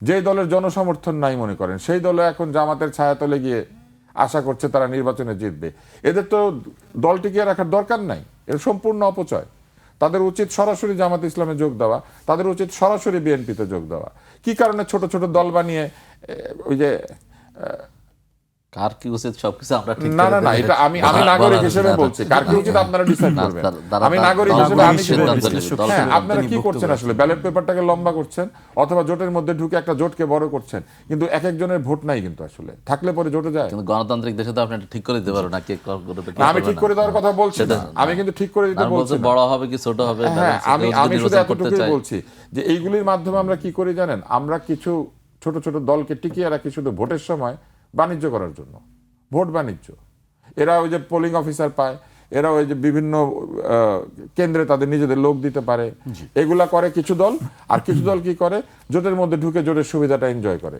যেই দলের জনসমর্থন নাই মনে করেন সেই দলে এখন জামাতের ছায়াতলে গিয়ে আশা করছে তারা নির্বাচনে জিতবে। এদের তো দল টিকিয়ে রাখার দরকার নাই, এর সম্পূর্ণ অপচয়। তাদের উচিত সরাসরি জামাত ইসলামে যোগ দেওয়া, তাদের উচিত সরাসরি বিএনপিতে যোগ দেওয়া। কি কারণে ছোট ছোট দল বানিয়ে ওই যে কার কি উচিত সবকিছু আমরা ঠিক না করে না না, দেব। এটা আমি নাগরিক হিসেবে বলছি, কার কি উচিত আপনারা ডিসাইড করবেন। আমি নাগরিক হিসেবে আমি কি বলছি, হ্যাঁ, আপনারা কি করছেন আসলে, ব্যালট পেপারটাকে লম্বা করছেন অথবা জোটের মধ্যে ঢুকে একটা জোটকে বড় করছেন, কিন্তু এক একজনের ভোট নাই কিন্তু আসলে, থাকলে পরে জোটে যায়। কিন্তু গণতান্ত্রিক দেশে তো আপনি এটা ঠিক করে দিতে পারো না কে করবে না, আমি ঠিক করে দেওয়ার কথা বলছি না, আমি কিন্তু ঠিক করে দিতে বলছি না। বড় হবে কি ছোট হবে হ্যাঁ, আমি শুধু নির্বাচন করতে এতটুকুই চাই। বলছি যে এইগুলির মাধ্যমে আমরা কি করি জানেন, আমরা কিছু ছোট ছোট দলকে টিকিয়ে রাখি শুধু ভোটের সময় বাণিজ্য করার জন্য, ভোট বাণিজ্য। এরা ওই যে পোলিং অফিসার পায়, এরা ওই যে বিভিন্ন কেন্দ্রে তাদের নিজেদের লোক দিতে পারে, এগুলা করে কিছু দল। আর কিছু দল কি করে, জোটের মধ্যে ঢুকে জোটের সুবিধাটা এনজয় করে।